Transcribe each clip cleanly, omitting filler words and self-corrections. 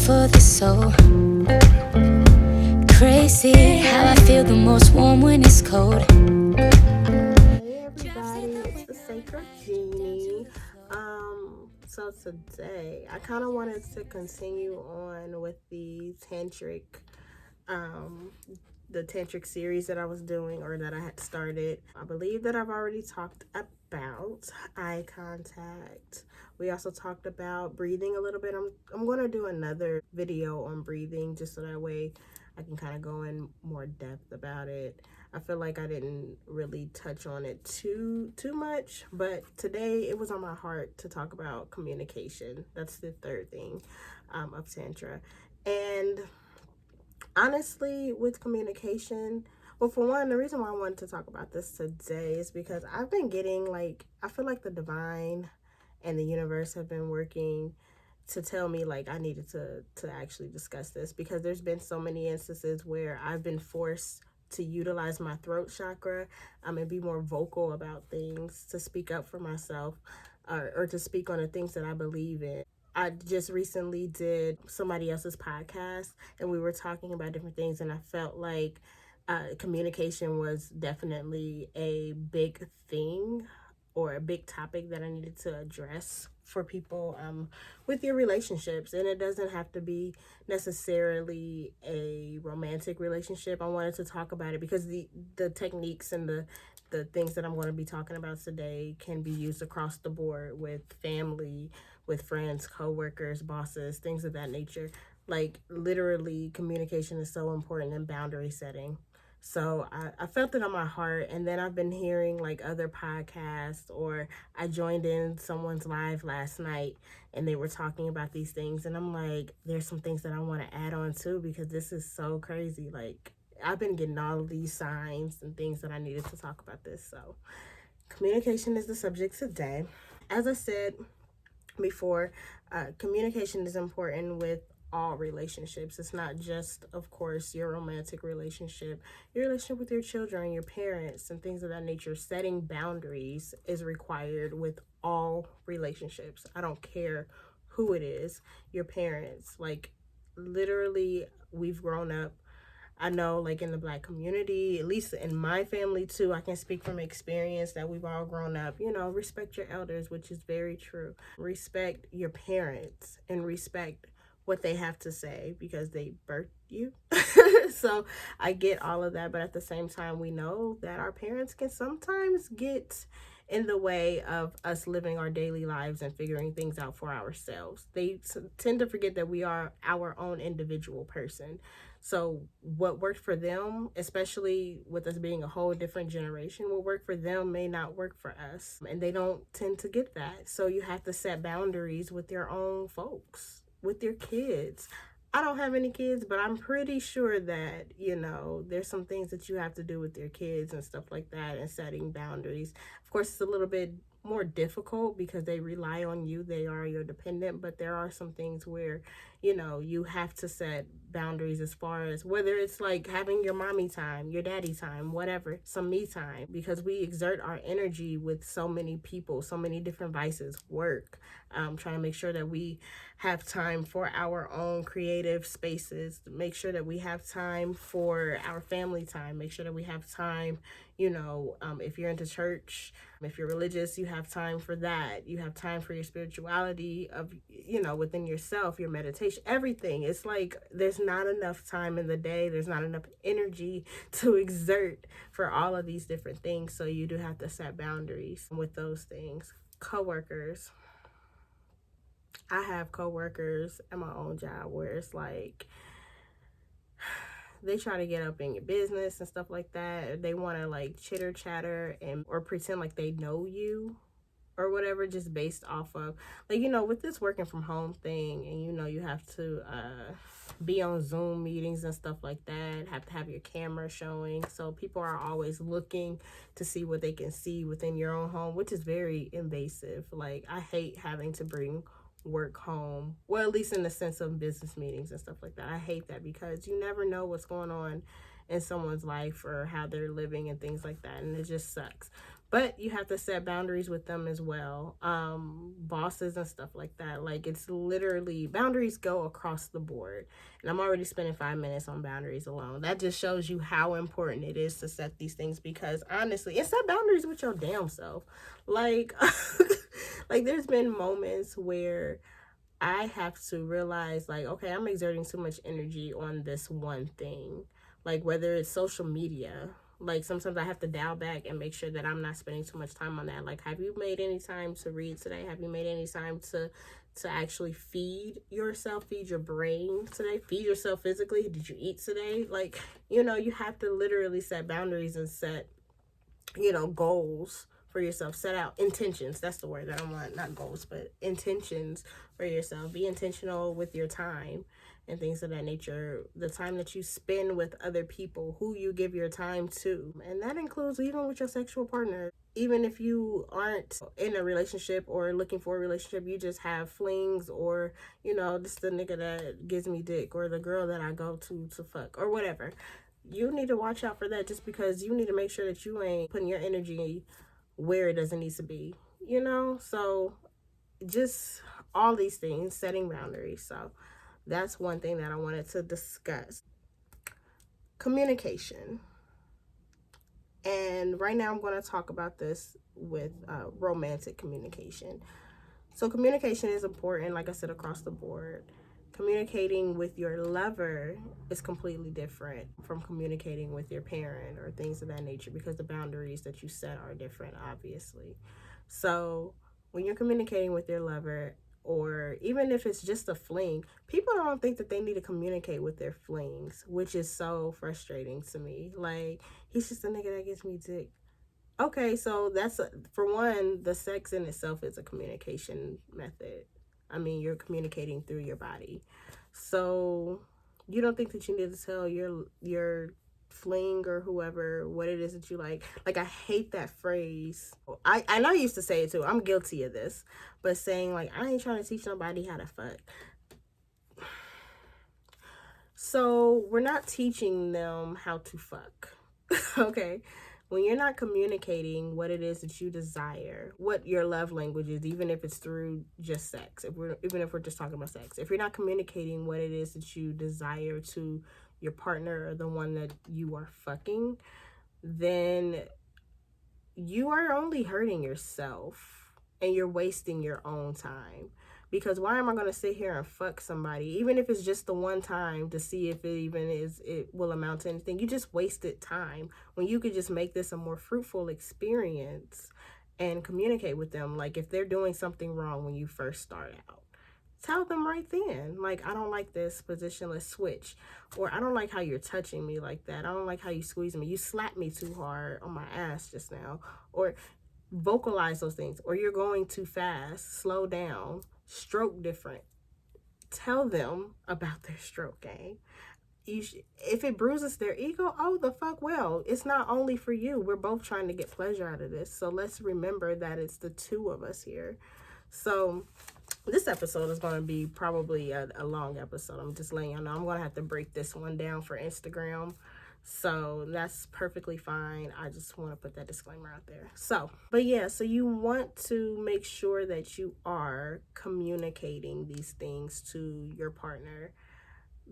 for the soul. Crazy how I feel the most warm when it's cold. Hey everybody, it's the Sacred Genie. So today I kind of wanted to continue on with um, the tantric series that I was doing or that I had started. I believe that I've already talked about eye contact. We also talked about breathing a little bit. I'm going to do another video on breathing just so that way I can kind of go in more depth about it. I feel like I didn't really touch on it too much, but today it was on my heart to talk about communication. That's the third thing of Tantra. And honestly, with communication, well, for one, the reason why I wanted to talk about this today is because I've been getting I feel like the divine and the universe have been working to tell me I needed to actually discuss this, because there's been so many instances where I've been forced to utilize my throat chakra and be more vocal about things, to speak up for myself, or to speak on the things that I believe in. I just recently did somebody else's podcast and we were talking about different things, and I felt like communication was definitely a big thing or a big topic that I needed to address for people with your relationships. And it doesn't have to be necessarily a romantic relationship. I wanted to talk about it because the techniques and the things that I'm going to be talking about today can be used across the board with family, with friends, co-workers, bosses, things of that nature. Like, literally, communication is so important in boundary setting. So I felt it on my heart, and then I've been hearing other podcasts, or I joined in someone's live last night and they were talking about these things, and I'm like, there's some things that I want to add on too, because this is so crazy. I've been getting all of these signs and things that I needed to talk about this. So communication is the subject today. As I said before, communication is important with all relationships. It's not just, of course, your romantic relationship, your relationship with your children, your parents, and things of that nature. Setting boundaries is required with all relationships. I don't care who it is, your parents. Literally, we've grown up. I know, in the Black community, at least in my family too, I can speak from experience that we've all grown up, respect your elders, which is very true. Respect your parents and respect what they have to say because they birthed you. So I get all of that, but at the same time, we know that our parents can sometimes get in the way of us living our daily lives and figuring things out for ourselves. They tend to forget that we are our own individual person. So what worked for them, especially with us being a whole different generation, what worked for them may not work for us. And they don't tend to get that. So you have to set boundaries with your own folks, with your kids. I don't have any kids, but I'm pretty sure that, there's some things that you have to do with your kids and stuff like that, and setting boundaries. Of course, it's a little bit more difficult because they rely on you. They are your dependent, but there are some things where, you have to set boundaries, as far as whether it's having your mommy time, your daddy time, whatever, some me time, because we exert our energy with so many people, so many different vices, work, trying to make sure that we have time for our own creative spaces, make sure that we have time for our family time, make sure that we have time, if you're into church, if you're religious, you have time for that. You have time for your spirituality of, within yourself, your meditation, everything. It's there's not enough time in the day. There's not enough energy to exert for all of these different things. So you do have to set boundaries with those things. Coworkers. I have coworkers at my own job where it's they try to get up in your business and stuff like that. They want to chitter chatter or pretend like they know you or whatever, just based off of with this working from home thing, and you have to be on Zoom meetings and stuff like that, have to have your camera showing, so people are always looking to see what they can see within your own home, which is very invasive. I hate having to bring work home, well, at least in the sense of business meetings and stuff like that. I hate that because you never know what's going on in someone's life or how they're living and things like that, and it just sucks. But you have to set boundaries with them as well. Bosses and stuff like that. Like, it's literally, boundaries go across the board. And I'm already spending 5 minutes on boundaries alone. That just shows you how important it is to set these things, because honestly, and set boundaries with your damn self. Like, like, there's been moments where I have to realize, like, okay, I'm exerting too much energy on this one thing. Like, whether it's social media, like, sometimes I have to dial back and make sure that I'm not spending too much time on that. Like, have you made any time to read today? Have you made any time to actually feed yourself, feed your brain today, feed yourself physically? Did you eat today? Like, you know, you have to literally set boundaries and set, you know, goals for yourself. Set out intentions. That's the word that I want. Not goals, but intentions for yourself. Be intentional with your time and things of that nature. The time that you spend with other people, who you give your time to. And that includes even with your sexual partner. Even if you aren't in a relationship or looking for a relationship, you just have flings, or, you know, this the nigga that gives me dick, or the girl that I go to fuck, or whatever. You need to watch out for that, just because you need to make sure that you ain't putting your energy where it doesn't need to be, you know? So just all these things, setting boundaries. So that's one thing that I wanted to discuss. Communication. And right now I'm going to talk about this with romantic communication. So communication is important, like I said, across the board. Communicating with your lover is completely different from communicating with your parent or things of that nature, because the boundaries that you set are different, obviously. So when you're communicating with your lover, or even if it's just a fling, people don't think that they need to communicate with their flings, which is so frustrating to me. Like, he's just a nigga that gets me dick. Okay, so that's, for one, the sex in itself is a communication method. I mean, you're communicating through your body. So you don't think that you need to tell your fling or whoever what it is that you like. Like, I hate that phrase. I know I used to say it too. I'm guilty of this. But saying, like, I ain't trying to teach nobody how to fuck. So we're not teaching them how to fuck. Okay? When you're not communicating what it is that you desire, what your love language is, even if it's through just sex, even if we're just talking about sex, if you're not communicating what it is that you desire to your partner or the one that you are fucking, then you are only hurting yourself and you're wasting your own time. Because why am I going to sit here and fuck somebody, even if it's just the one time, to see if it will amount to anything? You just wasted time when you could just make this a more fruitful experience and communicate with them. Like, if they're doing something wrong when you first start out, tell them right then, like, I don't like this position, let's switch. Or, I don't like how you're touching me like that. I don't like how you squeeze me. You slapped me too hard on my ass just now. Or vocalize those things. Or, you're going too fast, slow down. Stroke different. Tell them about their stroke game. If it bruises their ego, oh, the fuck well. It's not only for you. We're both trying to get pleasure out of this. So let's remember that it's the two of us here. So this episode is going to be probably a long episode. I'm just letting y'all know. I'm going to have to break this one down for Instagram. So that's perfectly fine. I just want to put that disclaimer out there. So, but yeah, so you want to make sure that you are communicating these things to your partner,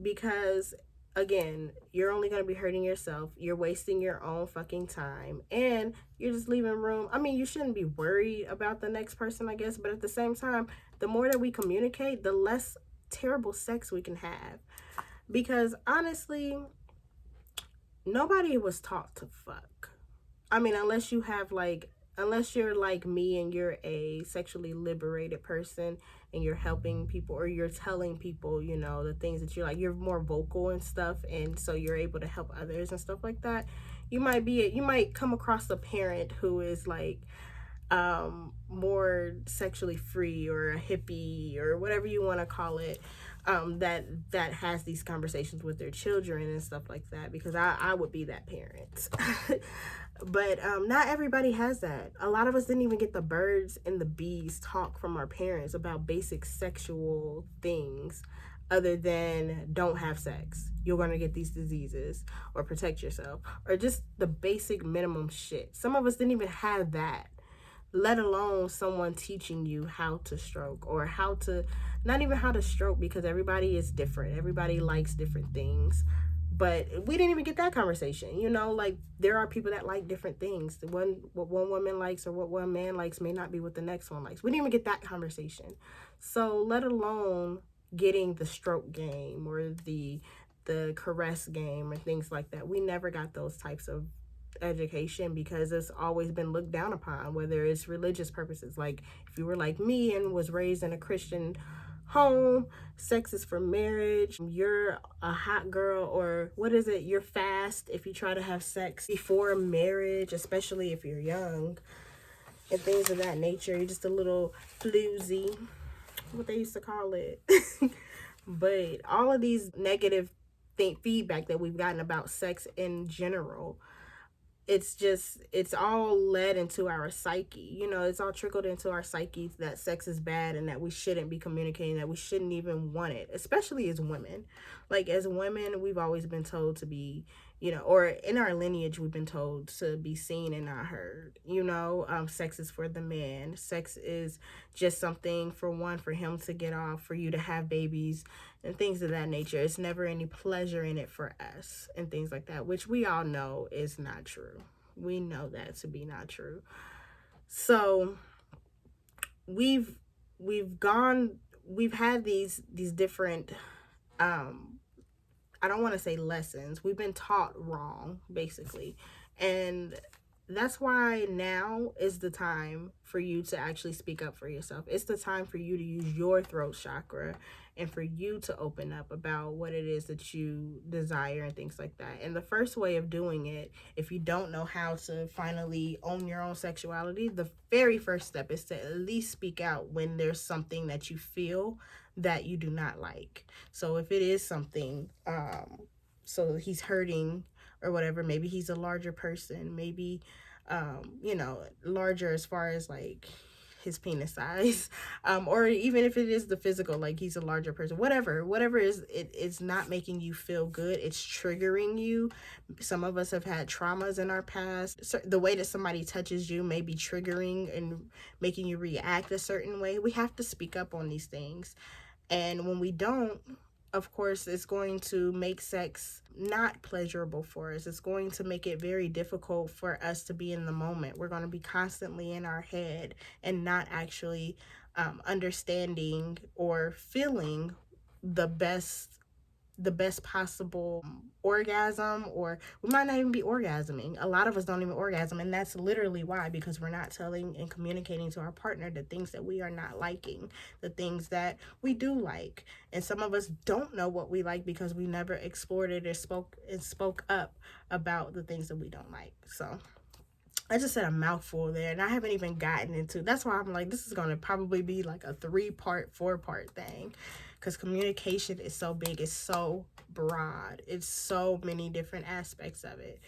because again, you're only going to be hurting yourself. You're wasting your own fucking time, and you're just leaving room. I mean, you shouldn't be worried about the next person, I guess, but at the same time, the more that we communicate, the less terrible sex we can have. Because honestly, nobody was taught to fuck. I mean, unless you're like me and you're a sexually liberated person and you're helping people, or you're telling people, you know, the things that you like, you're more vocal and stuff, and so you're able to help others and stuff like that. You might come across a parent who is like more sexually free, or a hippie, or whatever you want to call it, that has these conversations with their children and stuff like that, because I would be that parent. But not everybody has that. A lot of us didn't even get the birds and the bees talk from our parents about basic sexual things other than don't have sex. You're going to get these diseases, or protect yourself, or just the basic minimum shit. Some of us didn't even have that, let alone someone teaching you how to stroke, or how to, not even how to stroke, because everybody is different. Everybody likes different things. But we didn't even get that conversation. You know, like, there are people that like different things. What one woman likes or what one man likes may not be what the next one likes. We didn't even get that conversation. So let alone getting the stroke game or the caress game or things like that. We never got those types of education because it's always been looked down upon, whether it's religious purposes. Like, if you were like me and was raised in a Christian home, sex is for marriage, you're a hot girl, or what is it, you're fast if you try to have sex before marriage, especially if you're young, and things of that nature. You're just a little floozy, what they used to call it. But all of these negative feedback that we've gotten about sex in general, it's all led into our psyche. You know, it's all trickled into our psyche that sex is bad and that we shouldn't be communicating, that we shouldn't even want it, especially as women. Like, as women, we've always been told to be, you know, or in our lineage, we've been told to be seen and not heard. You know, sex is for the man. Sex is just something for him to get off, for you to have babies and things of that nature. It's never any pleasure in it for us and things like that, which we all know is not true. We know that to be not true. So we've had these different, I don't want to say lessons. We've been taught wrong, basically. And that's why now is the time for you to actually speak up for yourself. It's the time for you to use your throat chakra and for you to open up about what it is that you desire and things like that. And the first way of doing it, if you don't know how to finally own your own sexuality, the very first step is to at least speak out when there's something that you feel that you do not like. So if it is something, so he's hurting or whatever, maybe he's a larger person, maybe, you know, larger as far as like his penis size, or even if it is the physical, like he's a larger person, whatever is, it's not making you feel good, it's triggering you. Some of us have had traumas in our past. So the way that somebody touches you may be triggering and making you react a certain way. We have to speak up on these things. And when we don't, of course, it's going to make sex not pleasurable for us. It's going to make it very difficult for us to be in the moment. We're going to be constantly in our head and not actually understanding or feeling the best possible orgasm, or we might not even be orgasming. A lot of us don't even orgasm, and that's literally why, because we're not telling and communicating to our partner the things that we are not liking, the things that we do like. And some of us don't know what we like because we never explored it or spoke up about the things that we don't like. So I just said a mouthful there, and I haven't even gotten into, that's why I'm like, this is going to probably be like a 3-part, 4-part thing, because communication is so big, it's so broad, it's so many different aspects of it.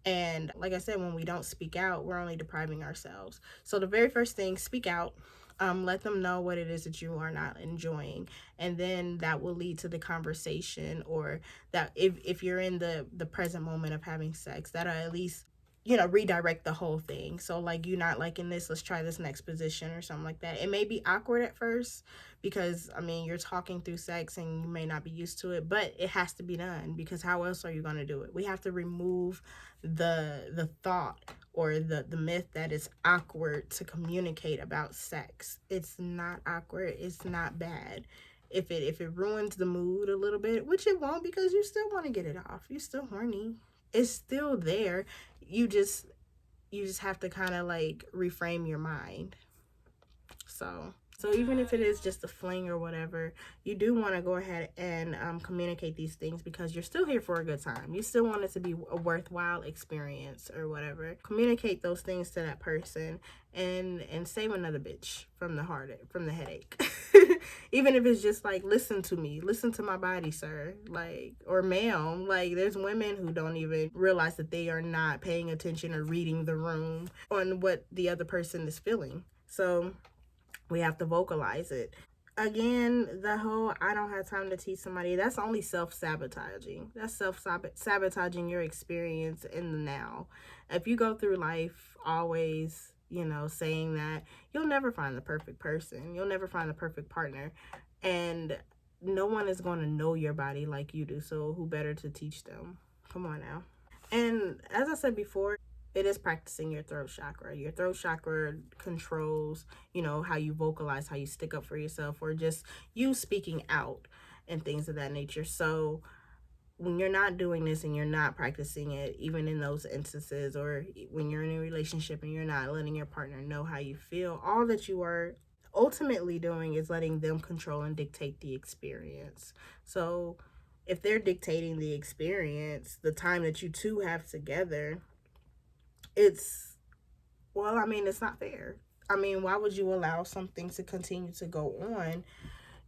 And like I said, when we don't speak out, we're only depriving ourselves. So the very first thing, speak out. Let them know what it is that you are not enjoying, and then that will lead to the conversation, or that if you're in the present moment of having sex, that'll at least, you know, redirect the whole thing. So like, you're not liking this, let's try this next position or something like that. It may be awkward at first because, I mean, you're talking through sex and you may not be used to it, but it has to be done, because how else are you going to do it? We have to remove the thought or the myth that it's awkward to communicate about sex. It's not awkward. It's not bad. If it ruins the mood a little bit, which it won't, because you still want to get it off. You're still horny. It's still there. You just have to kind of like reframe your mind. So even if it is just a fling or whatever, you do want to go ahead and communicate these things, because you're still here for a good time. You still want it to be a worthwhile experience or whatever. Communicate those things to that person, and save another bitch from the headache. Even if it's just like, listen to me, listen to my body, sir, like, or ma'am. Like, there's women who don't even realize that they are not paying attention or reading the room on what the other person is feeling. So we have to vocalize it. again, the whole I don't have time to teach somebody, that's only self-sabotaging. That's self-sabotaging your experience in the now. If you go through life always, saying that, you'll never find the perfect person. You'll never find the perfect partner. And no one is going to know your body like you do. So who better to teach them? Come on now. And as I said before, it is practicing your throat chakra. Your throat chakra controls, how you vocalize, how you stick up for yourself, or just you speaking out and things of that nature. So when you're not doing this and you're not practicing it, even in those instances, or when you're in a relationship and you're not letting your partner know how you feel, all that you are ultimately doing is letting them control and dictate the experience. So if they're dictating the experience, the time that you two have together, it's, well, I mean, it's not fair. I mean, why would you allow something to continue to go on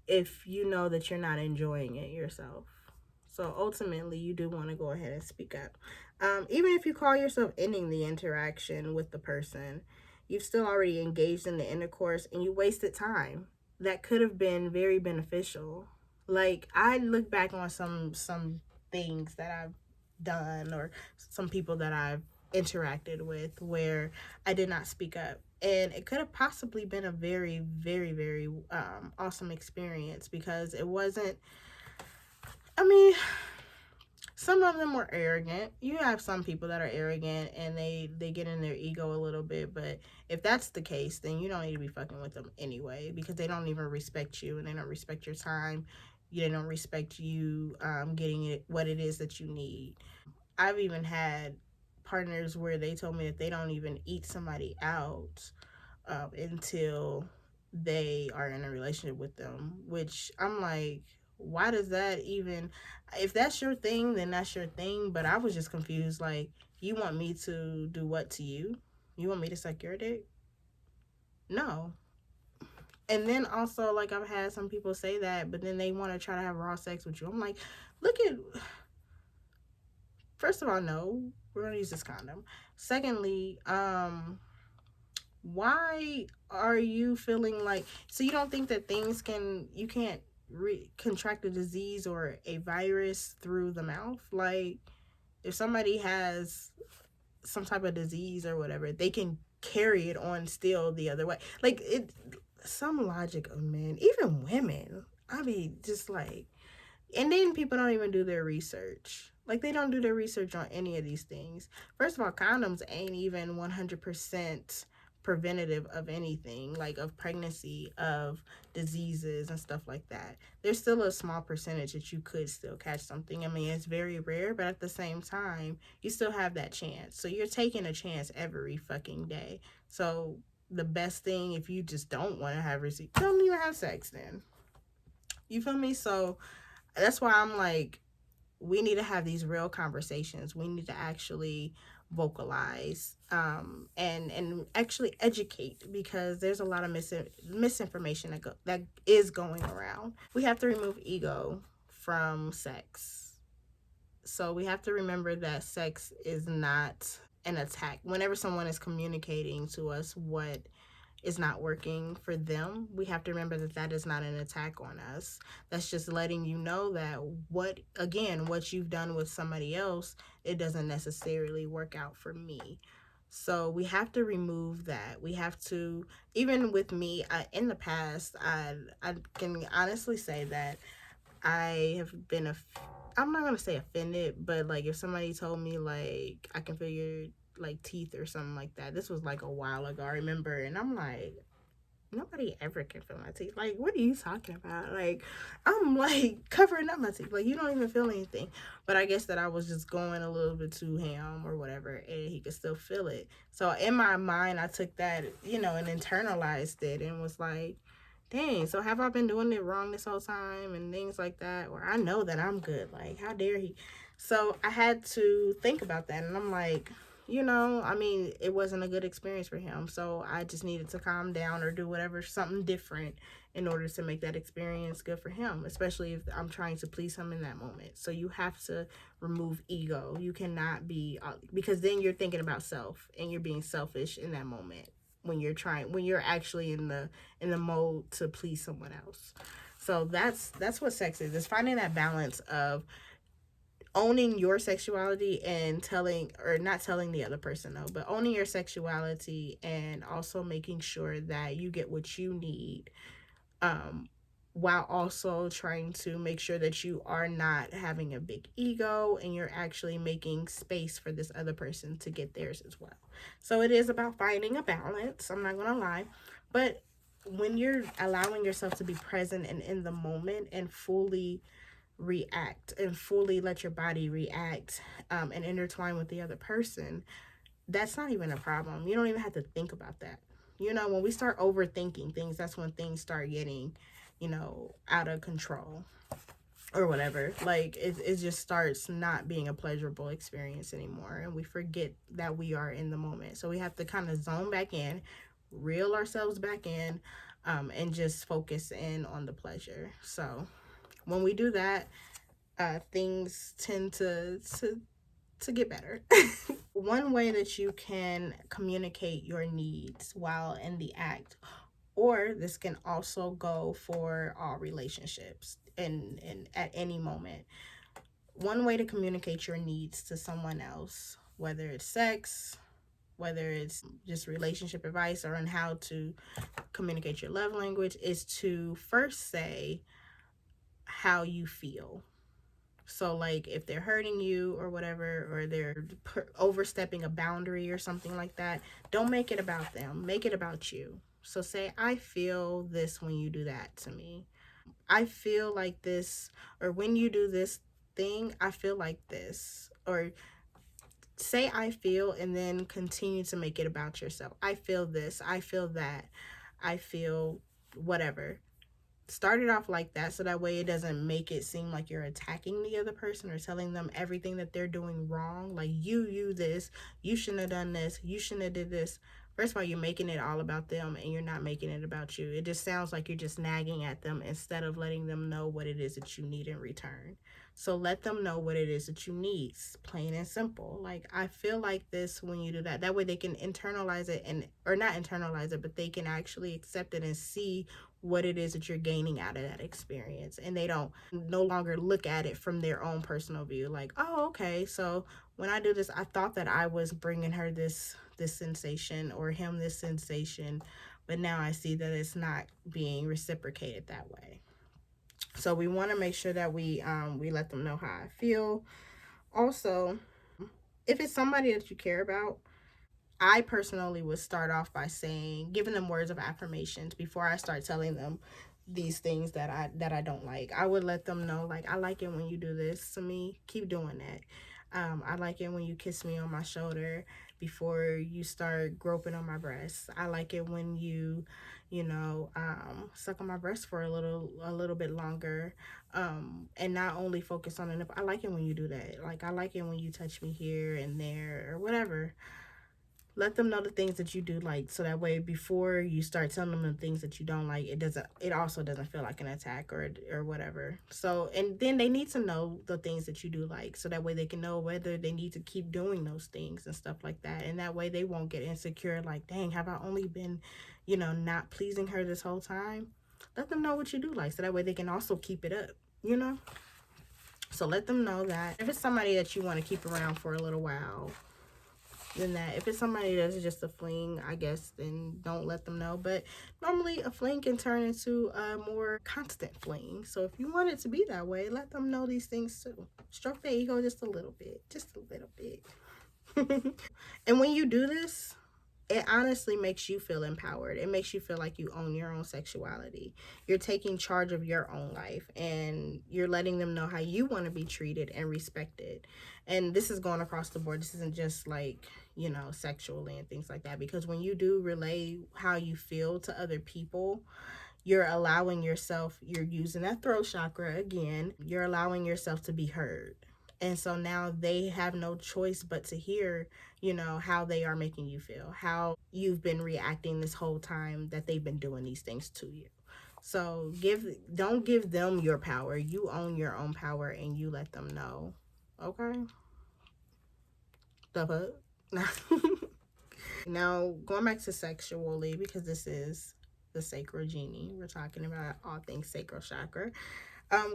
if you know that you're not enjoying it yourself? So ultimately, you do want to go ahead and speak up. Even if you call yourself ending the interaction with the person, you've still already engaged in the intercourse and you wasted time that could have been very beneficial. Like, I look back on some things that I've done, or some people that I've interacted with, where I did not speak up, and it could have possibly been a very, very, very awesome experience, because it wasn't, I mean, some of them were arrogant. You have some people that are arrogant and they get in their ego a little bit, but if that's the case, then you don't need to be fucking with them anyway, because they don't even respect you and they don't respect your time. They don't respect you getting it what it is that you need. I've even had partners where they told me that they don't even eat somebody out until they are in a relationship with them, which I'm like, why does that even, if that's your thing, then that's your thing. But I was just confused, like, you want me to do what to you? You want me to suck your dick? No. And then also, like, I've had some people say that, but then they want to try to have raw sex with you. I'm like, look at, first of all, no, we're gonna use this condom. Secondly, why are you feeling like, so you don't think that you can't contract a disease or a virus through the mouth? Like, if somebody has some type of disease or whatever, they can carry it on still the other way. Like, it, some logic of men, even women, I mean, just like, and then people don't even do their research. Like, they don't do their research on any of these things. First of all, condoms ain't even 100% preventative of anything, like of pregnancy, of diseases and stuff like that. There's still a small percentage that you could still catch something. I mean, it's very rare, but at the same time, you still have that chance. So you're taking a chance every fucking day. So the best thing, if you just don't want to have receipt, don't even have sex then. You feel me? So that's why I'm like, we need to have these real conversations. We need to actually vocalize and actually educate, because there's a lot of misinformation that is going around. We have to remove ego from sex. So we have to remember that sex is not an attack. Whenever someone is communicating to us what is not working for them, we have to remember that that is not an attack on us. That's just letting you know that what you've done with somebody else, it doesn't necessarily work out for me. So we have to remove that. We have to, even with me, in the past, I can honestly say that I have been I'm not gonna say offended, but like, if somebody told me like, I can feel your like teeth or something like that. This was like a while ago, I remember, and I'm like, nobody ever can feel my teeth. Like, what are you talking about? Like, I'm like covering up my teeth. Like, you don't even feel anything. But I guess that I was just going a little bit too ham or whatever, and he could still feel it. So in my mind, I took that, and internalized it, and was like, dang, so have I been doing it wrong this whole time and things like that? Or I know that I'm good. Like, how dare he? So I had to think about that, and I'm like, I mean, it wasn't a good experience for him. So I just needed to calm down or do whatever, something different, in order to make that experience good for him, especially if I'm trying to please him in that moment. So you have to remove ego. You cannot be, because then you're thinking about self and you're being selfish in that moment. when you're actually in the mode to please someone else. So that's what sex is. It's finding that balance of owning your sexuality and telling, or not telling the other person no, but owning your sexuality and also making sure that you get what you need, while also trying to make sure that you are not having a big ego and you're actually making space for this other person to get theirs as well. So it is about finding a balance, I'm not gonna lie. But when you're allowing yourself to be present and in the moment and fully react and fully let your body react, and intertwine with the other person, that's not even a problem. You don't even have to think about that. When we start overthinking things, that's when things start getting, out of control or whatever. Like it just starts not being a pleasurable experience anymore, and we forget that we are in the moment. So we have to kind of zone back in, reel ourselves back in, and just focus in on the pleasure. So when we do that, things tend to get better. One way that you can communicate your needs while in the act, or this can also go for all relationships and at any moment. One way to communicate your needs to someone else, whether it's sex, whether it's just relationship advice, or on how to communicate your love language, is to first say how you feel. So like if they're hurting you or whatever, or they're overstepping a boundary or something like that, don't make it about them. Make it about you. So say, I feel this when you do that to me. I feel like this, or when you do this thing, I feel like this. Or say I feel and then continue to make it about yourself. I feel this, I feel that, I feel whatever. Start it off like that, so that way it doesn't make it seem like you're attacking the other person or telling them everything that they're doing wrong. Like, you this, you shouldn't have done this, you shouldn't have did this. First of all, you're making it all about them and you're not making it about you. It just sounds like you're just nagging at them instead of letting them know what it is that you need in return. So let them know what it is that you need, plain and simple. Like, I feel like this when you do that. That way they can internalize it, and or not internalize it, but they can actually accept it and see what it is that you're gaining out of that experience, and they don't no longer look at it from their own personal view, like, oh, okay, so when I do this, I thought that I was bringing her this sensation, or him this sensation, but now I see that it's not being reciprocated that way. So we want to make sure that we let them know how I feel. Also, if it's somebody that you care about, I personally would start off by giving them words of affirmations before I start telling them these things that I don't like. I would let them know, like, I like it when you do this to me. Keep doing that. I like it when you kiss me on my shoulder before you start groping on my breast. I like it when you suck on my breast for a little bit longer, and not only focus on it. I like it when you do that. Like, I like it when you touch me here and there or whatever. Let them know the things that you do like, so that way before you start telling them the things that you don't like, it also doesn't feel like an attack or whatever. So, and then they need to know the things that you do like, so that way they can know whether they need to keep doing those things and stuff like that. And that way they won't get insecure, like, dang, have I only been not pleasing her this whole time? Let them know what you do like, so that way they can also keep it up. So let them know that. If it's somebody that you want to keep around for a little while, than that. If it's somebody that's just a fling, I guess, then don't let them know. But normally a fling can turn into a more constant fling. So if you want it to be that way, let them know these things too. Stroke their ego just a little bit. Just a little bit. And when you do this, it honestly makes you feel empowered. It makes you feel like you own your own sexuality. You're taking charge of your own life, and you're letting them know how you want to be treated and respected. And this is going across the board. This isn't just like, sexually and things like that. Because when you do relay how you feel to other people, you're allowing yourself, you're using that throat chakra again, you're allowing yourself to be heard. And so now they have no choice but to hear, how they are making you feel, how you've been reacting this whole time that they've been doing these things to you. So don't give them your power. You own your own power, and you let them know. Okay? The fuck? Now, going back to sexually, because this is the sacral genie, we're talking about all things sacral chakra.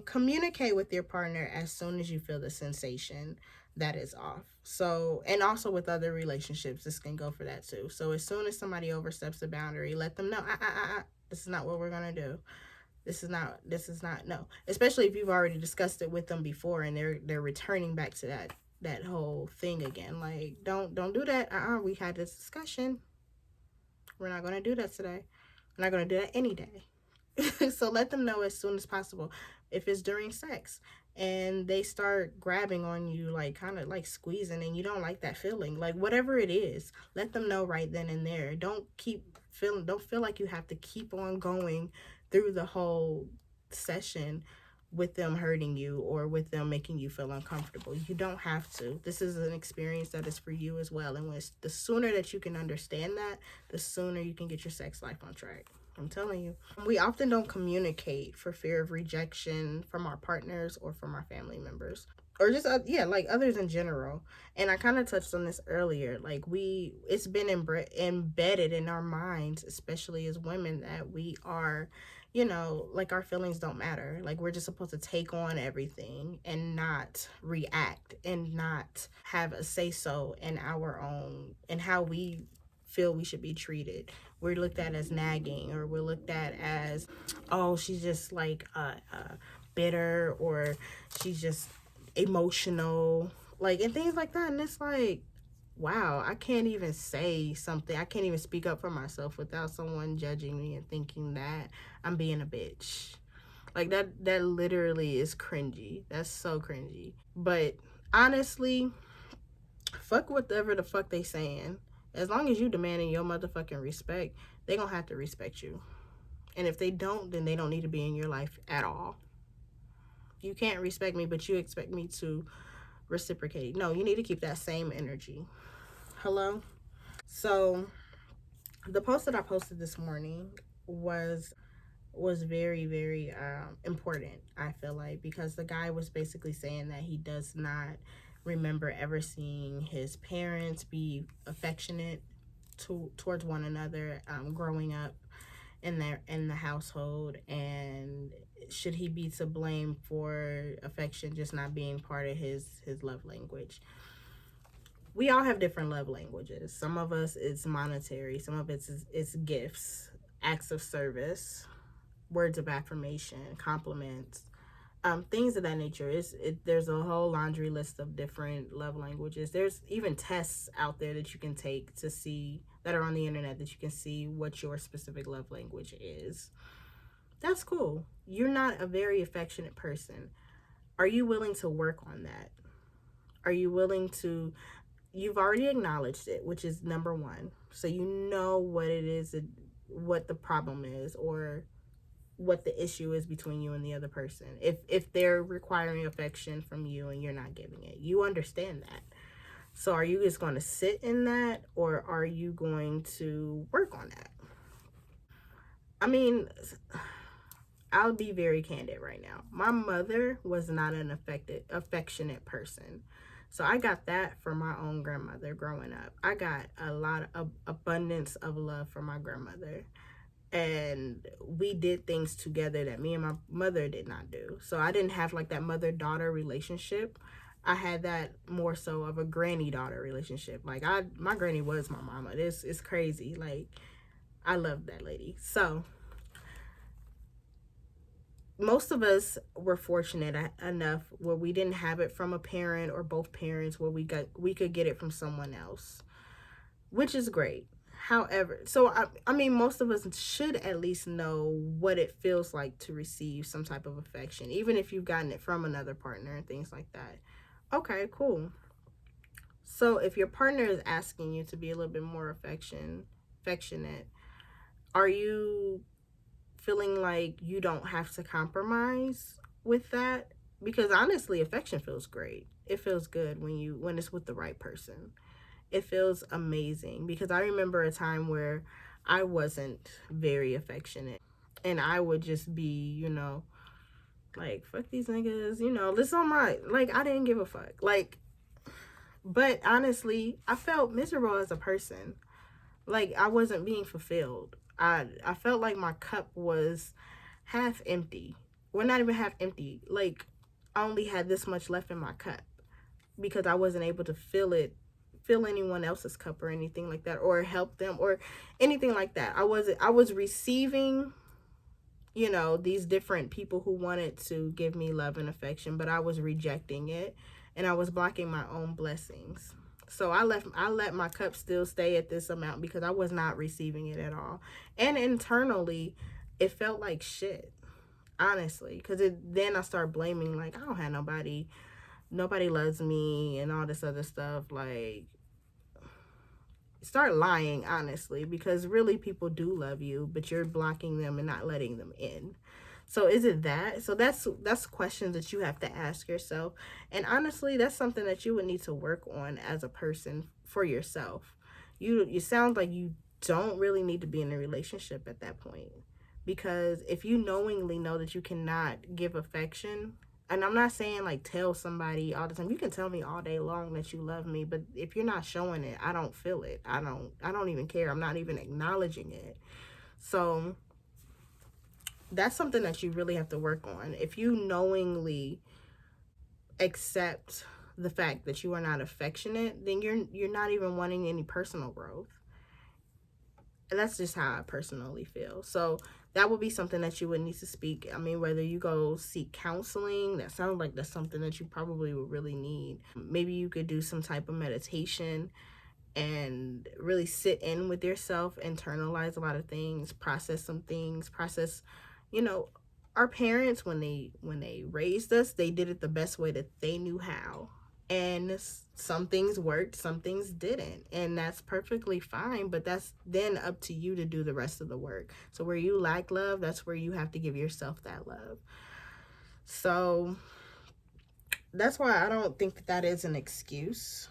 Communicate with your partner as soon as you feel the sensation that is off. So, and also with other relationships, this can go for that too. So as soon as somebody oversteps the boundary, let them know, this is not what we're gonna do. This is not no. Especially if you've already discussed it with them before and they're returning back to that whole thing again. Like, don't do that. We had this discussion. We're not gonna do that today. We're not gonna do that any day. So let them know as soon as possible. If it's during sex and they start grabbing on you, like kind of like squeezing, and you don't like that feeling, like whatever it is, let them know right then and there. Don't feel like you have to keep on going through the whole session with them hurting you or with them making you feel uncomfortable. You don't have to. This is an experience that is for you as well. And the sooner that you can understand that, the sooner you can get your sex life on track. I'm telling you. We often don't communicate for fear of rejection from our partners or from our family members. Or just, like others in general. And I kind of touched on this earlier. Like, it's been embedded in our minds, especially as women, that we are, like our feelings don't matter. Like, we're just supposed to take on everything and not react and not have a say-so in our own, and how we feel we should be treated. We're looked at as nagging, or we're looked at as, oh, she's just like bitter, or she's just emotional, like, and things like that. And it's like, wow, I can't even say something. I can't even speak up for myself without someone judging me and thinking that I'm being a bitch. Like, that literally is cringy. That's so cringy. But honestly, fuck whatever the fuck they saying. As long as you demanding your motherfucking respect, they gonna have to respect you. And if they don't, then they don't need to be in your life at all. You can't respect me, but you expect me to reciprocate. No, you need to keep that same energy. Hello? So, the post that I posted this morning was very, very important, I feel like, because the guy was basically saying that he does not remember ever seeing his parents be affectionate towards one another growing up in the household, and should he be to blame for affection just not being part of his love language. We all have different love languages. Some of us it's monetary, some of it's gifts, acts of service, words of affirmation, compliments, things of that nature. There's a whole laundry list of different love languages. There's even tests out there that you can take to see, that are on the internet, that you can see what your specific love language is. That's cool. You're not a very affectionate person. Are you willing to work on that? Are you willing to, you've already acknowledged it, which is number one. So you know what it is, what the problem is, or what the issue is between you and the other person. If they're requiring affection from you and you're not giving it, you understand that. So are you just going to sit in that, or are you going to work on that? I mean, I'll be very candid right now. My mother was not an affectionate person. So I got that from my own grandmother growing up. I got a lot of abundance of love from my grandmother. And we did things together that me and my mother did not do. So I didn't have like that mother-daughter relationship. I had that more so of a granny-daughter relationship. Like, my granny was my mama. This is crazy. Like, I love that lady. So most of us were fortunate enough where we didn't have it from a parent or both parents, where we could get it from someone else, which is great. However, so I mean, most of us should at least know what it feels like to receive some type of affection, even if you've gotten it from another partner and things like that. Okay, cool. So if your partner is asking you to be a little bit more affectionate, are you feeling like you don't have to compromise with that? Because honestly, affection feels great. It feels good when it's with the right person. It feels amazing, because I remember a time where I wasn't very affectionate, and I would just be, like, fuck these niggas, this on my, like, I didn't give a fuck. Like, but honestly, I felt miserable as a person. Like, I wasn't being fulfilled. I felt like my cup was half empty. Well, not even half empty. Like, I only had this much left in my cup because I wasn't able to fill anyone else's cup or anything like that, or help them or anything like that. I was receiving, you know, these different people who wanted to give me love and affection, but I was rejecting it, and I was blocking my own blessings. So I let my cup still stay at this amount because I was not receiving it at all. And internally, it felt like shit, honestly, because then I started blaming, like, I don't have nobody loves me and all this other stuff. Like, start lying, honestly, because really people do love you, but you're blocking them and not letting them in. So is it that? So that's questions that you have to ask yourself. And honestly, that's something that you would need to work on as a person for yourself. You sound like you don't really need to be in a relationship at that point. Because if you knowingly know that you cannot give affection, and I'm not saying like tell somebody all the time. You can tell me all day long that you love me, but if you're not showing it, I don't feel it. I don't even care. I'm not even acknowledging it. So that's something that you really have to work on. If you knowingly accept the fact that you are not affectionate, then you're not even wanting any personal growth. And that's just how I personally feel. So that would be something that you would need to speak. I mean, whether you go seek counseling, that sounds like that's something that you probably would really need. Maybe you could do some type of meditation and really sit in with yourself, internalize a lot of things, process some things, process, you know, our parents, when they raised us, they did it the best way that they knew how. And some things worked, some things didn't, and that's perfectly fine, but that's then up to you to do the rest of the work. So where you lack love, that's where you have to give yourself that love. So that's why I don't think that is an excuse.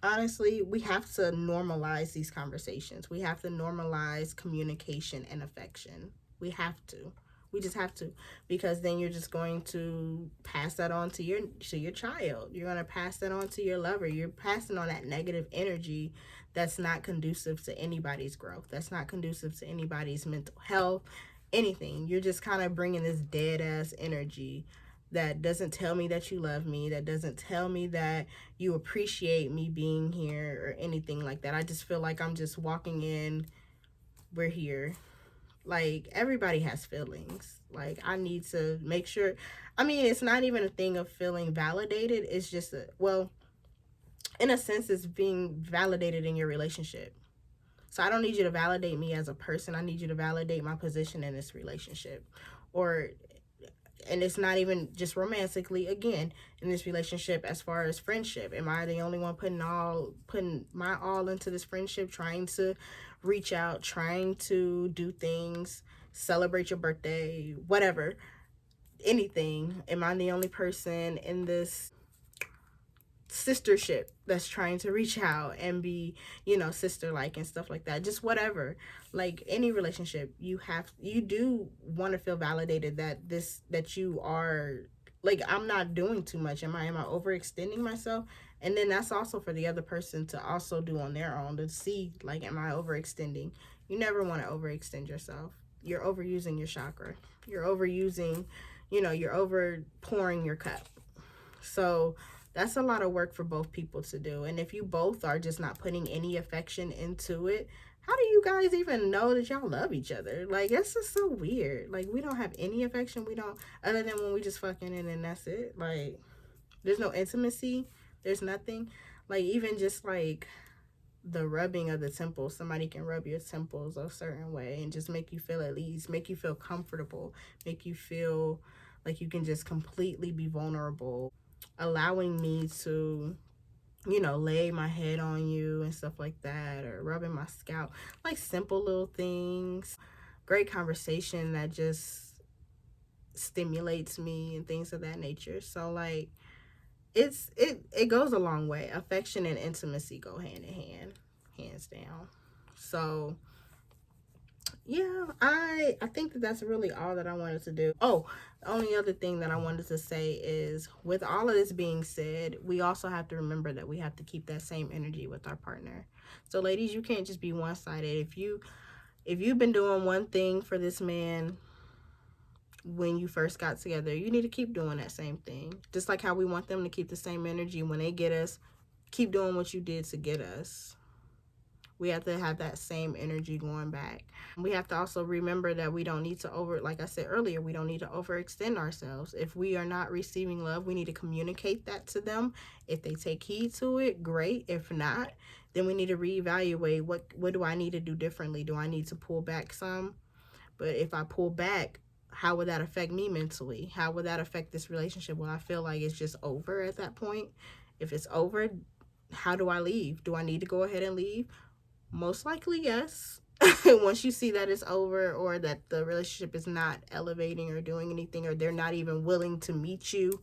Honestly, we have to normalize these conversations. We have to normalize communication and affection. We have to. We just have to, because then you're just going to pass that on to your child. You're going to pass that on to your lover. You're passing on that negative energy that's not conducive to anybody's growth. That's not conducive to anybody's mental health, anything. You're just kind of bringing this dead ass energy that doesn't tell me that you love me, that doesn't tell me that you appreciate me being here or anything like that. I just feel like I'm just walking in, we're here. Like, everybody has feelings. Like, I need to make sure. I mean, it's not even a thing of feeling validated. It's just well, in a sense, it's being validated in your relationship. So I don't need you to validate me as a person. I need you to validate my position in this relationship. Or, and it's not even just romantically, again, in this relationship, as far as friendship. Am I the only one putting my all into this friendship, trying to reach out, trying to do things, celebrate your birthday, whatever, anything? Am I the only person in this sistership that's trying to reach out and be, you know, sister like and stuff like that? Just whatever. Like, any relationship, you do want to feel validated that you are, like, I'm not doing too much. Am I overextending myself? And then that's also for the other person to also do on their own, to see, like, am I overextending? You never want to overextend yourself. You're overusing your chakra. You're overusing, you're over pouring your cup. So that's a lot of work for both people to do. And if you both are just not putting any affection into it, how do you guys even know that y'all love each other? Like, that's just so weird. Like, we don't have any affection. We don't, other than when we just fucking and then that's it. Like, there's no intimacy. There's nothing. Like, even just like the rubbing of the temples. Somebody can rub your temples a certain way and just make you feel at ease, make you feel comfortable, make you feel like you can just completely be vulnerable. Allowing me to, lay my head on you and stuff like that, or rubbing my scalp, like simple little things. Great conversation that just stimulates me and things of that nature. So, like, it goes a long way. Affection and intimacy go hand in hand, hands down. So yeah, I think that that's really all that I wanted to do. Oh, the only other thing that I wanted to say is, with all of this being said, we also have to remember that we have to keep that same energy with our partner. So ladies, you can't just be one-sided. If you've been doing one thing for this man when you first got together, you need to keep doing that same thing. Just like how we want them to keep the same energy when they get us, keep doing what you did to get us. We have to have that same energy going back. We have to also remember that we don't need to like I said earlier, we don't need to overextend ourselves. If we are not receiving love, we need to communicate that to them. If they take heed to it, great. If not, then we need to reevaluate what do I need to do differently? Do I need to pull back some? But if I pull back, how would that affect me mentally? How would that affect this relationship? Will I feel like it's just over at that point? If it's over, how do I leave? Do I need to go ahead and leave? Most likely, yes. Once you see that it's over, or that the relationship is not elevating or doing anything, or they're not even willing to meet you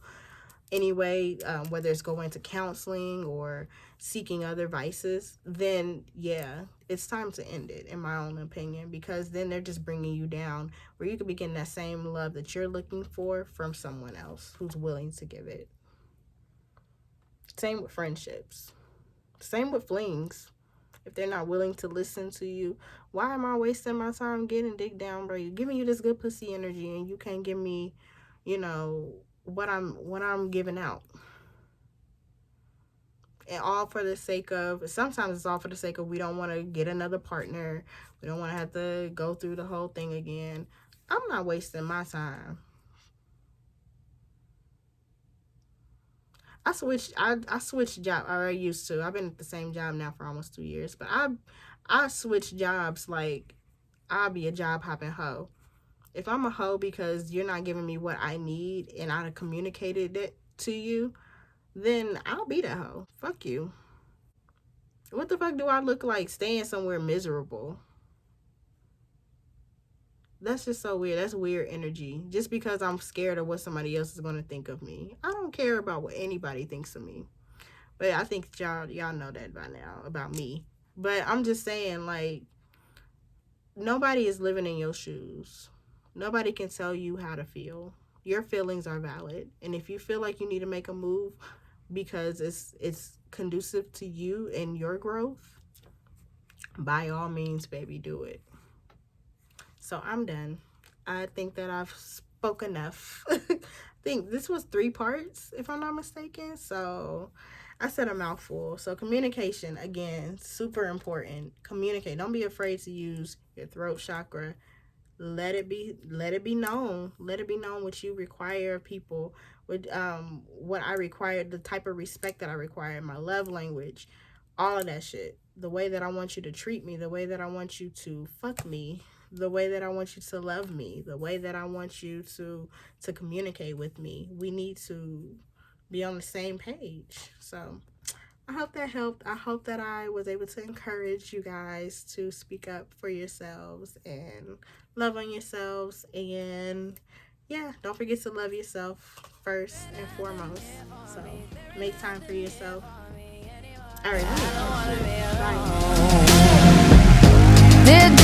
anyway, whether it's going to counseling or seeking other vices, then yeah, it's time to end it, in my own opinion, because then they're just bringing you down, where you could be getting that same love that you're looking for from someone else who's willing to give it. Same with friendships. Same with flings. If they're not willing to listen to you, why am I wasting my time getting dick down, bro? You're giving you this good pussy energy and you can't give me, you know, what I'm giving out. And all for the sake of, sometimes it's all for the sake of, we don't want to get another partner. We don't want to have to go through the whole thing again. I'm not wasting my time. I switched job. I used to. I've been at the same job now for almost 2 years. But I switch jobs like I'll be a job hopping hoe. If I'm a hoe because you're not giving me what I need and I communicated it to you, then I'll be that hoe. Fuck you. What the fuck do I look like staying somewhere miserable? That's just so weird. That's weird energy. Just because I'm scared of what somebody else is going to think of me. I don't care about what anybody thinks of me. But I think y'all know that by now about me. But I'm just saying, like, nobody is living in your shoes. Nobody can tell you how to feel. Your feelings are valid. And if you feel like you need to make a move because it's conducive to you and your growth, by all means, baby, do it. So I'm done. I think that I've spoke enough. I think this was 3 parts, if I'm not mistaken. So I said a mouthful. So communication, again, super important. Communicate. Don't be afraid to use your throat chakra. Let it be known. Let it be known what you require of people. What I require, the type of respect that I require, my love language, all of that shit. The way that I want you to treat me, the way that I want you to fuck me, the way that I want you to love me, the way that I want you to communicate with me. We need to be on the same page. So I hope that helped. I hope that I was able to encourage you guys to speak up for yourselves and love on yourselves. And yeah, don't forget to love yourself first and foremost. So make time for yourself. All right. Bye.